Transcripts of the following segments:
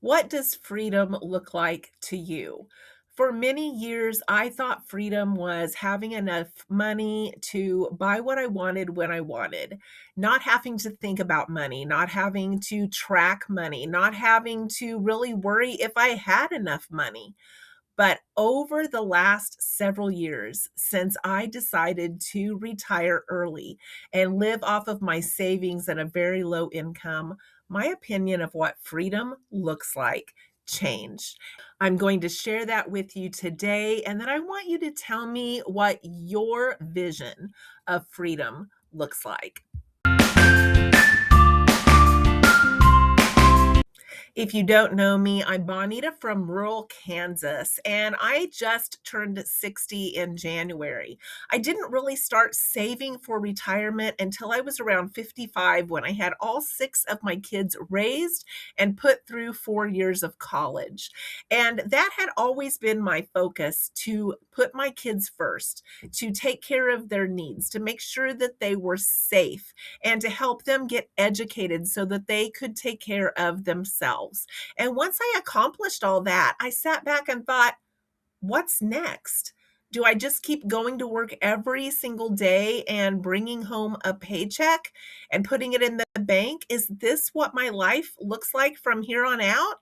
What does freedom look like to you? For many years, I thought freedom was having enough money to buy what I wanted when I wanted, not having to think about money, not having to track money, not having to really worry if I had enough money. But over the last several years, since I decided to retire early and live off of my savings at a very low income, my opinion of what freedom looks like changed. I'm going to share that with you today, and then I want you to tell me what your vision of freedom looks like. If you don't know me, I'm Bonita from rural Kansas, and I just turned 60 in January. I didn't really start saving for retirement until I was around 55 when I had all six of my kids raised and put through 4 years of college. And that had always been my focus, to put my kids first, to take care of their needs, to make sure that they were safe, and to help them get educated so that they could take care of themselves. And once I accomplished all that, I sat back and thought, what's next? Do I just keep going to work every single day and bringing home a paycheck and putting it in the bank? Is this what my life looks like from here on out?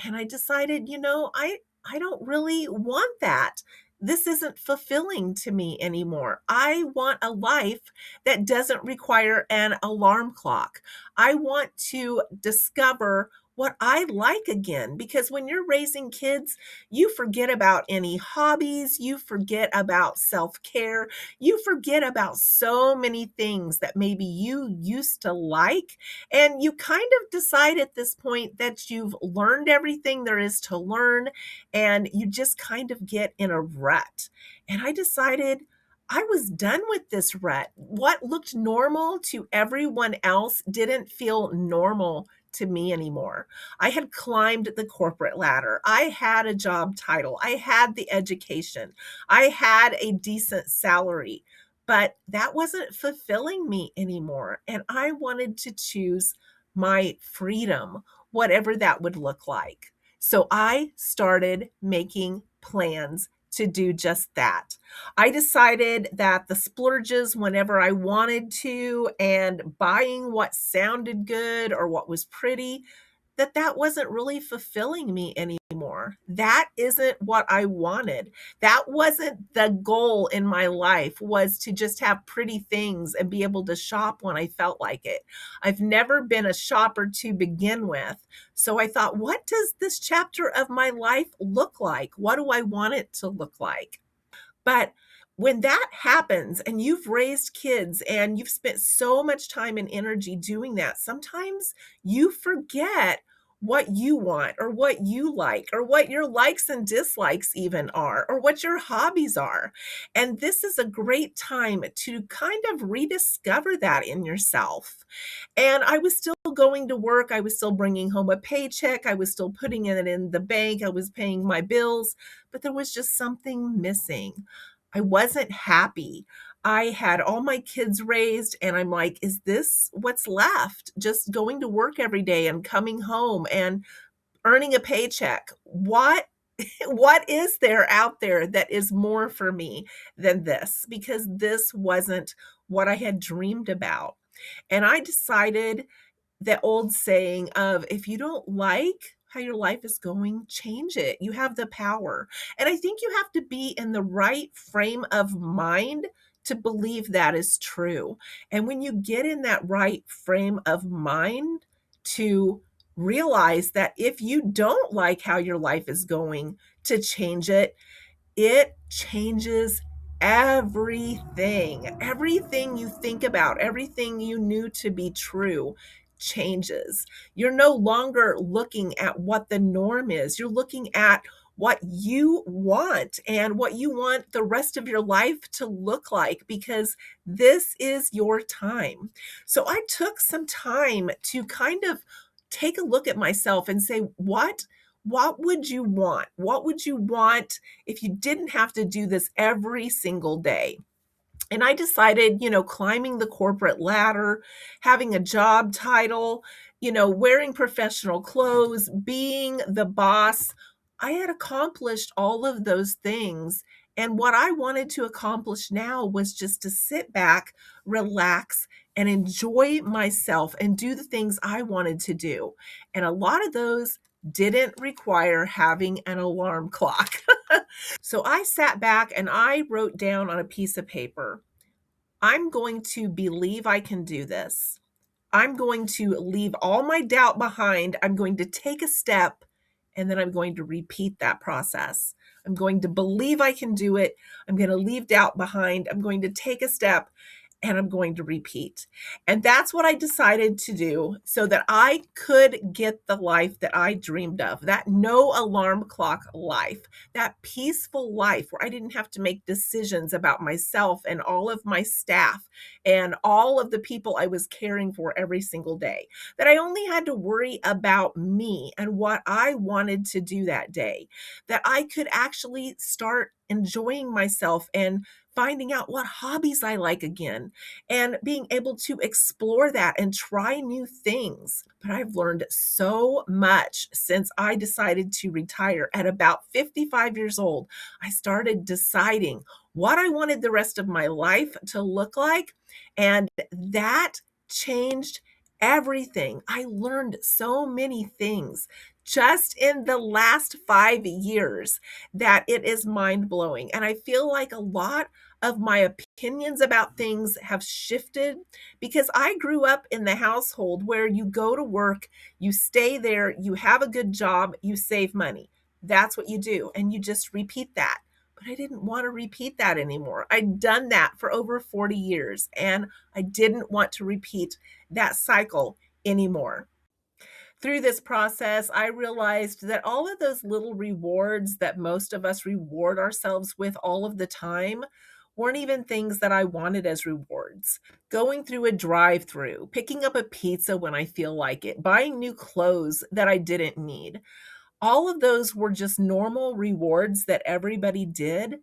And I decided, I don't really want that. This isn't fulfilling to me anymore. I want a life that doesn't require an alarm clock. I want to discover what I like again, because when you're raising kids, you forget about any hobbies, you forget about self-care, you forget about so many things that maybe you used to like, and you kind of decide at this point that you've learned everything there is to learn, and you just kind of get in a rut. And I decided I was done with this rut. What looked normal to everyone else didn't feel normal to me anymore. I had climbed the corporate ladder. I had a job title. I had the education. I had a decent salary, but that wasn't fulfilling me anymore. And I wanted to choose my freedom, whatever that would look like. So I started making plans to do just that. I decided that the splurges whenever I wanted to, and buying what sounded good or what was pretty, that wasn't really fulfilling me anymore. That isn't what I wanted. That wasn't the goal in my life, was to just have pretty things and be able to shop when I felt like it. I've never been a shopper to begin with. So I thought, what does this chapter of my life look like? What do I want it to look like? But when that happens and you've raised kids and you've spent so much time and energy doing that, sometimes you forget what you want or what you like or what your likes and dislikes even are, or what your hobbies are. And this is a great time to kind of rediscover that in yourself. And I was still going to work. I was still bringing home a paycheck. I was still putting it in the bank. I was paying my bills, but there was just something missing. I wasn't happy. I had all my kids raised, and I'm like, is this what's left? Just going to work every day and coming home and earning a paycheck. What is there out there that is more for me than this? Because this wasn't what I had dreamed about. And I decided, the old saying of, if you don't like how your life is going, change it. You have the power. And I think you have to be in the right frame of mind to believe that is true. And when you get in that right frame of mind to realize that if you don't like how your life is going, to change it, it changes everything. Everything you think about, everything you knew to be true changes. You're no longer looking at what the norm is. You're looking at what you want and what you want the rest of your life to look like, because this is your time. So I took some time to kind of take a look at myself and say, what would you want? What would you want if you didn't have to do this every single day? And I decided, climbing the corporate ladder, having a job title, wearing professional clothes, being the boss. I had accomplished all of those things. And what I wanted to accomplish now was just to sit back, relax, and enjoy myself and do the things I wanted to do. And a lot of those didn't require having an alarm clock. So I sat back and I wrote down on a piece of paper, I'm going to believe I can do this. I'm going to leave all my doubt behind. I'm going to take a step and then I'm going to repeat that process. I'm going to believe I can do it. I'm going to leave doubt behind. I'm going to take a step and I'm going to repeat. And that's what I decided to do so that I could get the life that I dreamed of, that no alarm clock life, that peaceful life where I didn't have to make decisions about myself and all of my staff and all of the people I was caring for every single day, that I only had to worry about me and what I wanted to do that day, that I could actually start enjoying myself and finding out what hobbies I like again and being able to explore that and try new things. But I've learned so much since I decided to retire at about 55 years old. I started deciding what I wanted the rest of my life to look like, and that changed everything. I learned so many things just in the last 5 years that it is mind blowing. And I feel like a lot of my opinions about things have shifted because I grew up in the household where you go to work, you stay there, you have a good job, you save money. That's what you do. And you just repeat that. But I didn't want to repeat that anymore. I'd done that for over 40 years and I didn't want to repeat that cycle anymore. Through this process, I realized that all of those little rewards that most of us reward ourselves with all of the time weren't even things that I wanted as rewards. Going through a drive through, picking up a pizza when I feel like it, buying new clothes that I didn't need. All of those were just normal rewards that everybody did,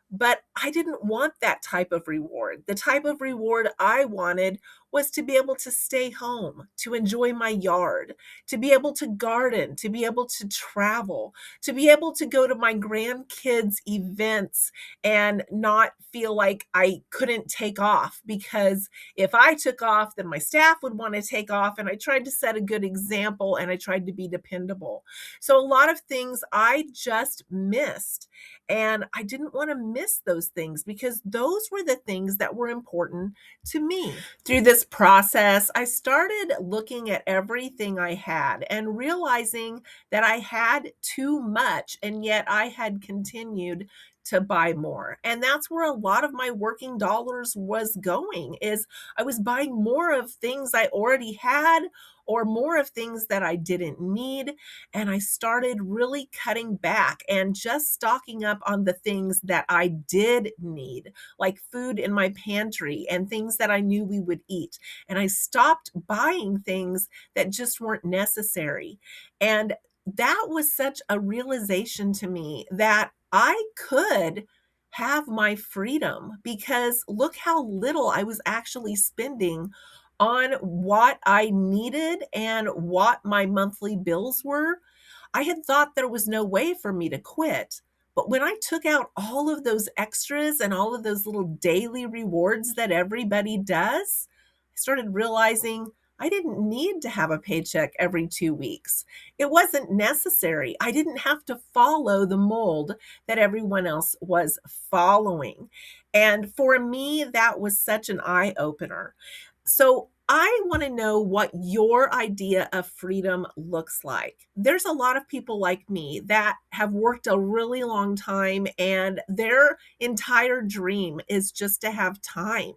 but I didn't want that type of reward. The type of reward I wanted was to be able to stay home, to enjoy my yard, to be able to garden, to be able to travel, to be able to go to my grandkids' events and not feel like I couldn't take off because if I took off, then my staff would want to take off. And I tried to set a good example and I tried to be dependable. So a lot of things I just missed. And I didn't want to miss those things because those were the things that were important to me. Through this process, I started looking at everything I had and realizing that I had too much, and yet I had continued to buy more. And that's where a lot of my working dollars was going is I was buying more of things I already had or more of things that I didn't need. And I started really cutting back and just stocking up on the things that I did need, like food in my pantry and things that I knew we would eat. And I stopped buying things that just weren't necessary. And that was such a realization to me that I could have my freedom because look how little I was actually spending on what I needed and what my monthly bills were. I had thought there was no way for me to quit. But when I took out all of those extras and all of those little daily rewards that everybody does, I started realizing I didn't need to have a paycheck every 2 weeks. It wasn't necessary. I didn't have to follow the mold that everyone else was following. And for me, that was such an eye opener. So I want to know what your idea of freedom looks like. There's a lot of people like me that have worked a really long time, and their entire dream is just to have time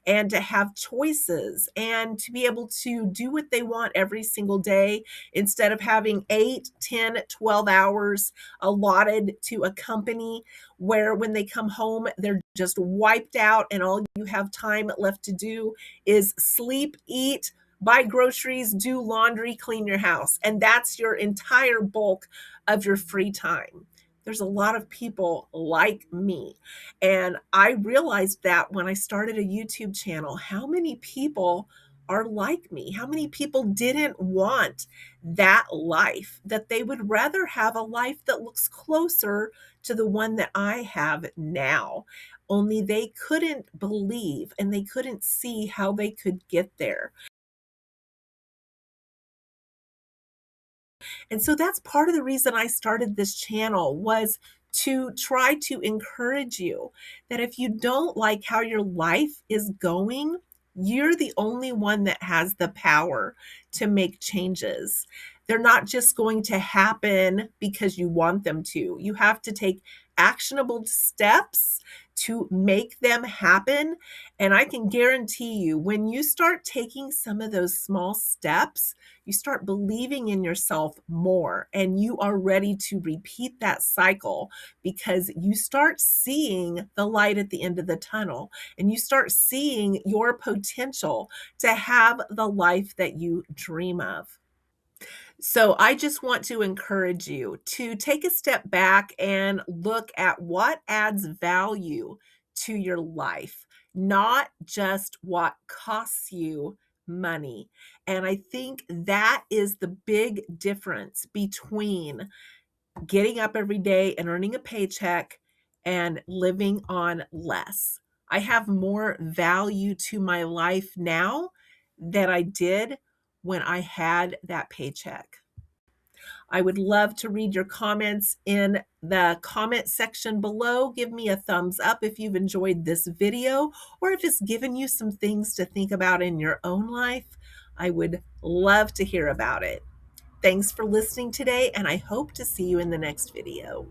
and to have choices and to be able to do what they want every single day instead of having 8, 10, 12 hours allotted to a company where when they come home, they're just wiped out and all you have time left to do is sleep, eat, buy groceries, do laundry, clean your house. And that's your entire bulk of your free time. There's a lot of people like me. And I realized that when I started a YouTube channel, how many people are like me? How many people didn't want that life, that they would rather have a life that looks closer to the one that I have now? Only they couldn't believe and they couldn't see how they could get there. And so that's part of the reason I started this channel, was to try to encourage you that if you don't like how your life is going, you're the only one that has the power to make changes. They're not just going to happen because you want them to. You have to take actionable steps to make them happen. And I can guarantee you, when you start taking some of those small steps, you start believing in yourself more, and you are ready to repeat that cycle because you start seeing the light at the end of the tunnel, and you start seeing your potential to have the life that you dream of. So I just want to encourage you to take a step back and look at what adds value to your life, not just what costs you money. And I think that is the big difference between getting up every day and earning a paycheck and living on less. I have more value to my life now than I did when I had that paycheck. I would love to read your comments in the comment section below. Give me a thumbs up if you've enjoyed this video, or if it's given you some things to think about in your own life. I would love to hear about it. Thanks for listening today, and I hope to see you in the next video.